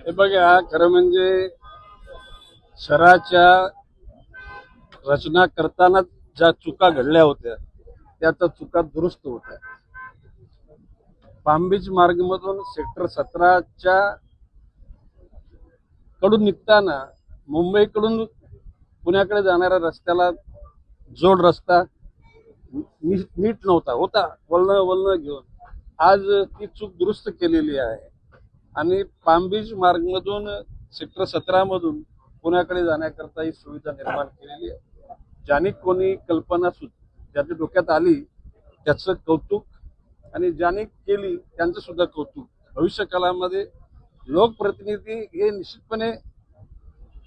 हे बघा, खरं म्हणजे शहराच्या रचना करताना ज्या चुका घडल्या होत्या त्या आता चुका दुरुस्त होत आहेत. पाम बीच मार्गमधून सेक्टर 17च्या कडून निघताना मुंबईकडून पुण्याकडे जाणाऱ्या रस्त्याला जोड रस्ता नीट नव्हता, होता वळण वळण घेऊन. आज ती चूक दुरुस्त केलेली आहे आणि पाम बीच मार्गमधून सेक्टर 17 मधून पुण्याकडे जाण्याकरता ही सुविधा निर्माण केलेली आहे. ज्याने कोणी कल्पना ज्याच्या डोक्यात आली त्याचं कौतुक आणि ज्याने केली त्यांचं सुद्धा कौतुक. भविष्य काळामध्ये लोकप्रतिनिधी हे निश्चितपणे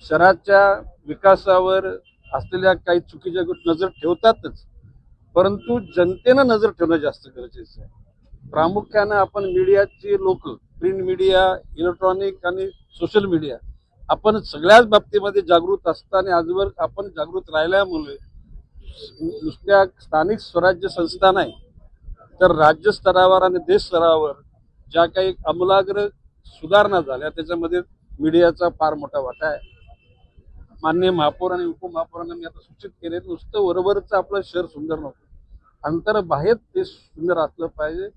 शहराच्या विकासावर असलेल्या काही चुकीच्या गोष्टी नजर ठेवतातच, परंतु जनतेनं नजर ठेवणं जास्त गरजेचं आहे. प्रामुख्यानं आपण मीडियाची लोक, प्रिंट मीडिया, इलेक्ट्रॉनिक आणि सोशल मीडिया, आपण सगळ्याच बाबतीमध्ये जागृत असताना आजवर आपण जागृत राहिल्यामुळे नुसत्या स्थानिक स्वराज्य संस्था नाही तर राज्य स्तरावर आणि देश स्तरावर ज्या काही आमूलाग्र सुधारणा झाल्या त्याच्यामध्ये मीडियाचा फार मोठा वाटा आहे. माननीय महापौर आणि उपमहापौरांना मी आता सूचित केले, नुसतं वरवरचं आपलं शहर सुंदर नव्हतं, अंतर्बाहेर ते सुंदर असलं पाहिजे,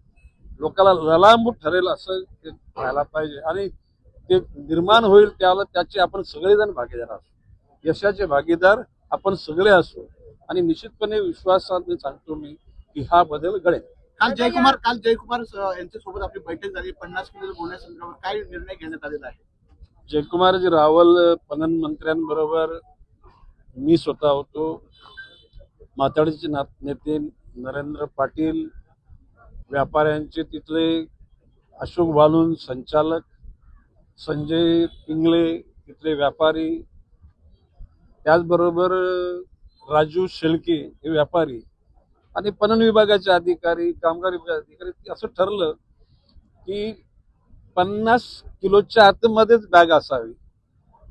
लोकांना ललांबून ठरेल असं ते व्हायला पाहिजे आणि ते निर्माण होईल त्याला त्याचे आपण सगळेजण भागीदार असू, यशाचे भागीदार आपण सगळे असू आणि निश्चितपणे विश्वासाने सांगतो मी की हा बदल घडेल. काल जयकुमार यांच्यासोबत आपली बैठक झाली. 50 किलो बोलण्यासंदर्भात काय निर्णय घेण्यात आलेला आहे? जयकुमारजी रावल पणन मंत्र्यांबरोबर मी स्वतः होतो, माथाडीचे नेते नरेंद्र पाटील, व्यापाऱ्यांचे तिथले अशोक वालून संचालक, संजय पिंगळे तिथले व्यापारी, त्याचबरोबर राजू शेळके हे व्यापारी आणि पणन विभागाचे अधिकारी, कामगार विभागाचे अधिकारी, असं ठरलं की 50 किलोच्या आतमध्येच बॅग असावी.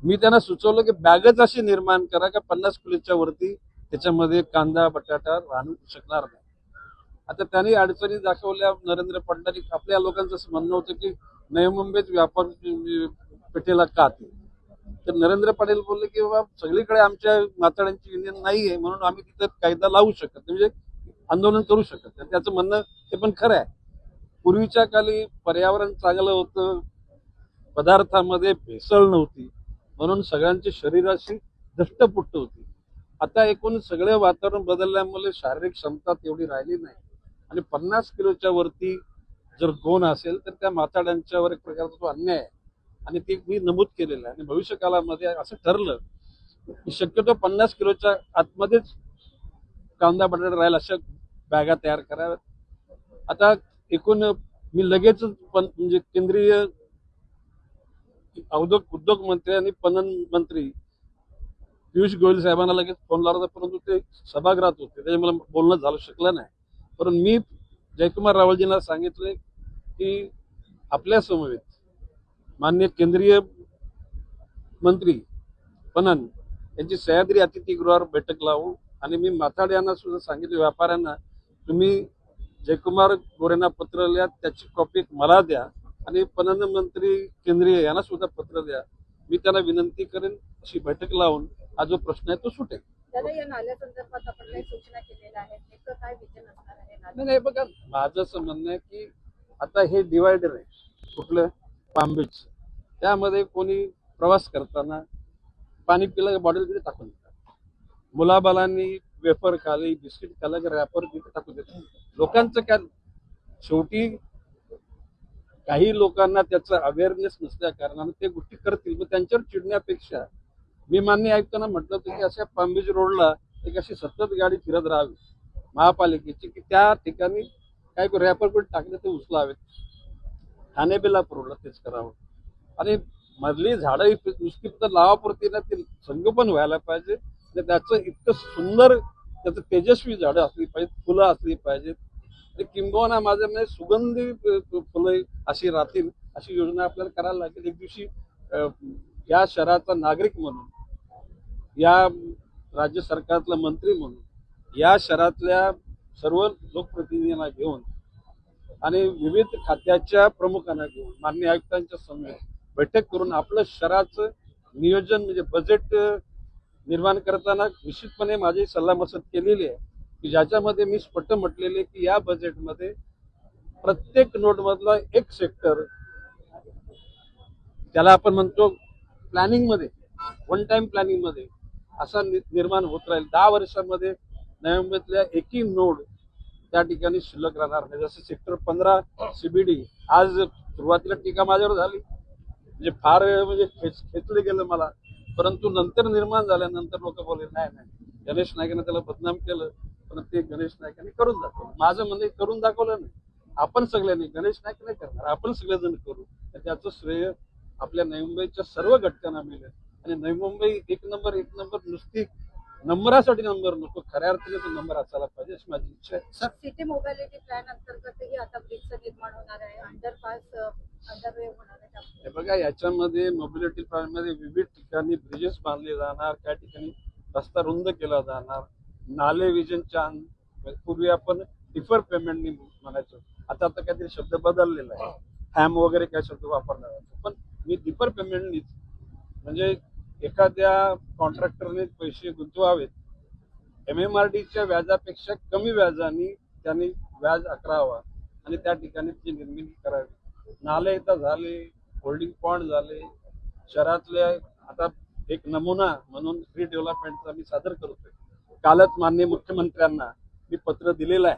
मी त्यांना सुचवलं की बॅगच अशी निर्माण करा का 50 किलोच्या वरती त्याच्यामध्ये कांदा बटाटा राहू शकणार नाही. आता त्यांनी अडचणी दाखवल्या. नरेंद्र फडणवीस, आपल्या लोकांचं म्हणणं होतं की नवी मुंबईत व्यापार पेठेला का ते, तर नरेंद्र पाटील बोलले की बाबा सगळीकडे आमच्या माथाड्यांची युनियन नाही आहे म्हणून आम्ही तिथं कायदा लावू शकत नाही, म्हणजे आंदोलन करू शकत नाही. त्याचं म्हणणं ते पण खरं आहे. पूर्वीच्या काळी पर्यावरण चांगलं होतं, पदार्थामध्ये भेसळ नव्हती, म्हणून सगळ्यांची शरीराशी धष्टपुष्ट होती. आता एकूण सगळे वातावरण बदलल्यामुळे शारीरिक क्षमता तेवढी राहिली नाही आणि 50 किलोच्या वरती जर गोण असेल तर त्या माथाड्यांच्यावर एक प्रकारचा तो अन्याय आहे आणि ते मी नमूद केलेलं आहे. आणि भविष्य काळामध्ये असं ठरलं की शक्यतो 50 किलोच्या आतमध्येच कांदा बटाटा राहील अशा बॅगा तयार कराव्यात. आता एकूण मी लगेच म्हणजे केंद्रीय उद्योग मंत्री आणि पणन मंत्री पियुष गोयल साहेबांना लगेच फोन लावला होता, परंतु ते सभागृहात होते त्याच्यामुळे बोलणं झालं शकलं नाही. परंतु मी जयकुमार रावलजींना सांगितले की आपल्या समवेत माननीय केंद्रीय मंत्री पणन यांची सह्याद्री अतिथीगृहावर बैठक लावू आणि मी माथाड यांना सुद्धा सांगितले, व्यापाऱ्यांना तुम्ही जयकुमार गोरेंना पत्र लिहा, त्याची कॉपी मला द्या आणि पणन मंत्री केंद्रीय यांना सुद्धा पत्र द्या. मी त्यांना विनंती करेन अशी बैठक लावून हा जो प्रश्न आहे तो सुटेल. नाही बघा, माझं असं म्हणणं आहे की आता हे डिवायडर आहे कुठलं पाम बीच, त्यामध्ये कोणी प्रवास करताना पाणी पिलं बॉटल तिथे टाकून देतात, मुलाबालांनी वेफर खाली बिस्किट खाल्लं की रॅपर तिथे टाकून देतात. लोकांचं काय, शेवटी काही लोकांना त्याचा अवेअरनेस नसल्या कारणाने ते गोष्टी करतील, मग त्यांच्यावर चिडण्यापेक्षा मी मान्य आयुक्तांना म्हटलं होतं की अशा पाम बीच रोडला एक अशी सतत गाडी फिरत राहावी महापालिकेची की त्या ठिकाणी काय रॅपर कोणी टाकले ते उचलावेत. ठाणे बेलापूरला तेच करावं आणि मधली झाडं नुसती फक्त लावापुरती ना, ते संगोपन व्हायला पाहिजे आणि त्याचं इतकं सुंदर त्याचं तेजस्वी झाडं असली पाहिजेत, फुलं असली पाहिजेत आणि किंबहुना माझं म्हणजे सुगंधी फुलं अशी राहतील अशी योजना आपल्याला करायला लागेल. एक दिवशी या शहराचा नागरिक म्हणून, या राज्य सरकारतला मंत्री म्हणून, या शहरातल्या सर्व लोकप्रतिनिधींना घेऊन आणि विविध खात्याच्या प्रमुखांना घेऊन माननीय आयुक्तांच्या समवेत बैठक करून आपलं शहराचं नियोजन म्हणजे बजेट निर्माण करताना निश्चितपणे माझी सल्लामसलत केलेली आहे की ज्याच्यामध्ये मी स्पष्ट म्हटलेले की या बजेटमध्ये प्रत्येक नोटमधला एक सेक्टर त्याला आपण म्हणतो प्लॅनिंग मध्ये वन टाइम प्लॅनिंग मध्ये असा निर्माण होत राहील. 10 वर्षामध्ये नवी मुंबईतल्या एकही नोड त्या ठिकाणी शिल्लक राहणार नाही. जसं सेक्टर 15 CBD आज सुरुवातीला टीका माझ्यावर झाली म्हणजे फार म्हणजे खेचलं गेलं मला, परंतु नंतर निर्माण झाल्यानंतर लोक बोलले नाही नाही गणेश नाईकांनी त्याला बदनाम केलं, पण ते गणेश नाईकांनी करून दाखवलं. माझं म्हणणं करून दाखवलं नाही, आपण सगळ्यांनी, गणेश नाईक नाही करणार, आपण सगळेजण करू. तर त्याचं श्रेय आपल्या नवी मुंबईच्या सर्व घटकांना मिळेल. आणि नवी मुंबई एक नंबर नुसती नंबरासाठी नंबर नको, खऱ्या अर्थाने तो नंबर असायला पाहिजे अशी माझी इच्छा आहे. सिटी मोबिलिटी प्लॅन अंतर्गतही आता ब्रिजचं निर्माण होणार आहे, अंडरवे होणार आहे. हे बघा, याच्यामध्ये मोबिलिटी प्लॅन मध्ये विविध ठिकाणी ब्रिजेस बांधले जाणार, त्या ठिकाणी रस्ता रुंद केला जाणार, नाले विजनच्या पूर्वी आपण डिफर पेमेंटनी म्हणायचो, आता काहीतरी शब्द बदललेला आहे, हॅम वगैरे काय शब्द वापरला जातो, पण मी डिफर पेमेंटनीच म्हणजे एखाद्या कॉन्ट्रॅक्टरने पैसे गुंतवावेत, MMRDच्या व्याजापेक्षा कमी व्याजाने त्यांनी व्याज आकारावा आणि त्या ठिकाणी ती निर्मिती करावी. नाले इथं झाले, होल्डिंग पॉइंट झाले, शहरातल्या आता एक नमुना म्हणून रिडेव्हलपमेंटचा मी सादर करतोय. कालच माननीय मुख्यमंत्र्यांना मी पत्र दिलेलं आहे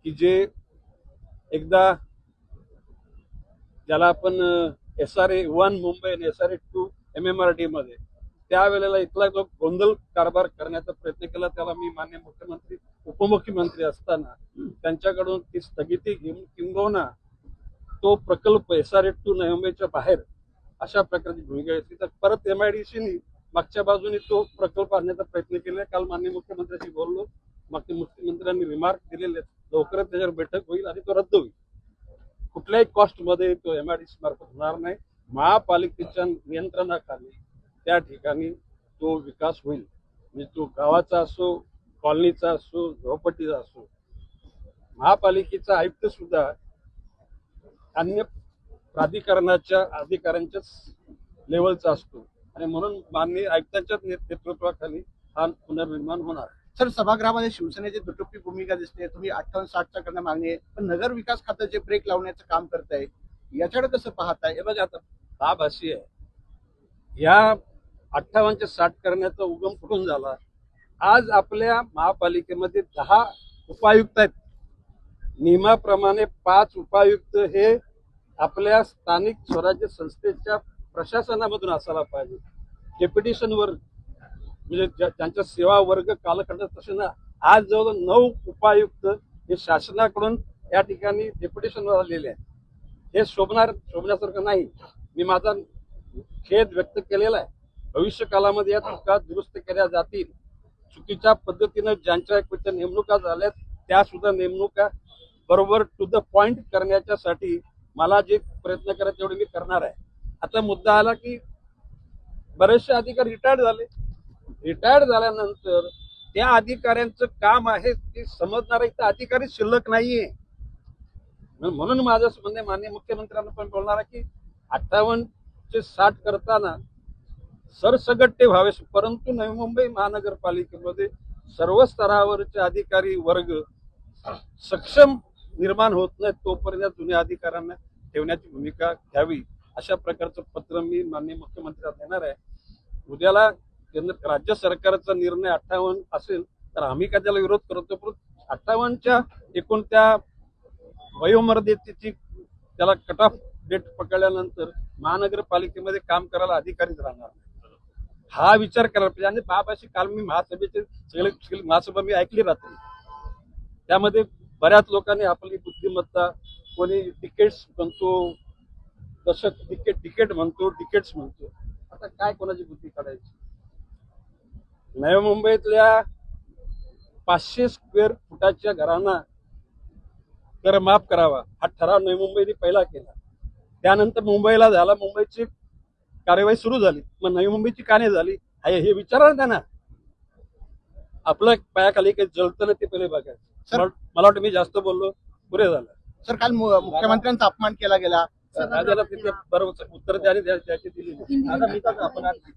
की जे एकदा ज्याला आपण SRA 1 मुंबई आणि SRA 2 MMRD मध्ये त्यावेळेला इथला जो गोंधळ कारभार करण्याचा प्रयत्न केला, त्याला मी माननीय मुख्यमंत्री उपमुख्यमंत्री असताना त्यांच्याकडून ती स्थगिती घेऊन किंबहुना तो प्रकल्प SRA 2 नवी मुंबईच्या बाहेर अशा प्रकारची भूमिका घेतली. तर परत MIDCनी मागच्या बाजूने तो प्रकल्प आणण्याचा प्रयत्न केला. काल माननीय मुख्यमंत्र्यांशी बोललो, मागच्या मुख्यमंत्र्यांनी रिमार्क दिलेले, लवकरच त्याच्यावर बैठक होईल आणि तो रद्द होईल. कुठल्याही कॉस्ट मध्ये तो MIDC मार्फत होणार नाही. महापालिकेच्या नियंत्रणाखाली त्या ठिकाणी तो विकास होईल. म्हणजे तो गावाचा असो, कॉलनीचा असो, झोपडीचा असो. महापालिकेचा आयुक्त सुद्धा अन्य प्राधिकरणाच्या अधिकाऱ्यांच्याच लेवलचा असतो आणि म्हणून माननीय आयुक्तांच्या नेतृत्वाखाली हा पुनर्निर्माण होणार. सर, सभागृहामध्ये शिवसेनेची दुटप्पी भूमिका दिसते. तुम्ही 58-60चा करणं मागणी आहे, पण नगर विकास खातं जे ब्रेक लावण्याचं काम करत आहे याच्याकडे कसं पाहताय? हे बघा, आता बाब अशी आहे, या 58 चे 60 करण्याचा उगम कुठून झाला? आज आपल्या महापालिकेमध्ये 10 उपायुक्त आहेत. नियमाप्रमाणे 5 उपायुक्त हे आपल्या स्थानिक स्वराज्य संस्थेच्या प्रशासनामधून असायला पाहिजे. डेप्युटेशनवर म्हणजे त्यांचा सेवा वर्ग कालखंड तसे ना, आज जवळ 9 उपायुक्त हे शासनाकडून या ठिकाणी डेप्युटेशनवर आलेले आहेत. हे शोभण्यासारखं नाही. मी माझा खेद व्यक्त केलेला आहे. भविष्य काळामध्ये या चुका दुरुस्त केल्या जातील. चुकीच्या पद्धतीनं ज्यांच्या नेमणुका झाल्यात त्या सुद्धा नेमणुका बरोबर टू द पॉइंट करण्याच्यासाठी मला जे प्रयत्न करायचे तेवढे मी करणार आहे. आता मुद्दा आला की बरेचसे अधिकारी रिटायर्ड झाले. रिटायर्ड झाल्यानंतर त्या अधिकाऱ्यांचं काम आहे ते समजणारा इथं अधिकारी शिल्लक नाहीये. म्हणून माझं म्हणणे माननीय मुख्यमंत्र्यांना पण बोलणार आहे की 58 चे 60 करताना सरसगट ते व्हावे. परंतु नवी मुंबई महानगरपालिकेमध्ये सर्व स्तरावरचे अधिकारी वर्ग सक्षम निर्माण होत नाही तोपर्यंत जुन्या अधिकाऱ्यांना ठेवण्याची भूमिका घ्यावी, अशा प्रकारचं पत्र मी माननीय मुख्यमंत्र्यांना देणार आहे. उद्याला राज्य सरकारचा निर्णय 58 असेल तर आम्ही काय त्याला विरोध करतो, पण 58च्या एकूण त्या वयोमर्यादेची त्याला कट ऑफ डेट पकडल्यानंतर महानगरपालिकेमध्ये काम करायला अधिकारीच राहणार नाही. हा विचार करायला पाहिजे. आणि बाबाशी काल मी महासभेचे सगळे महासभा मी ऐकली राहते, त्यामध्ये बऱ्याच लोकांनी आपली बुद्धिमत्ता, कोणी तिकीट्स म्हणतो, दशक तिकीट म्हणतो, तिकीट्स म्हणतो. आता काय कोणाची बुद्धी काढायची? नवी मुंबईतल्या 500 स्क्वेअर फुटाच्या घरांना कर माफ करावा हा ठराव नवी मुंबईने पहिला केला. त्यानंतर मुंबईला झाला, मुंबईची कार्यवाही सुरू झाली. मग नवी मुंबईची का नाही झाली हे विचारा त्यांना. आपलं पायाखाली काही जळतं ना ते पहिले बघायचं. मला वाटतं मी जास्त बोललो, पुरे झालं. सर, काल मुख्यमंत्र्यांचा अपमान केला गेला. राजाला तिथे बरोबर उत्तर त्याने त्याची दिली आता मी तर आपण आज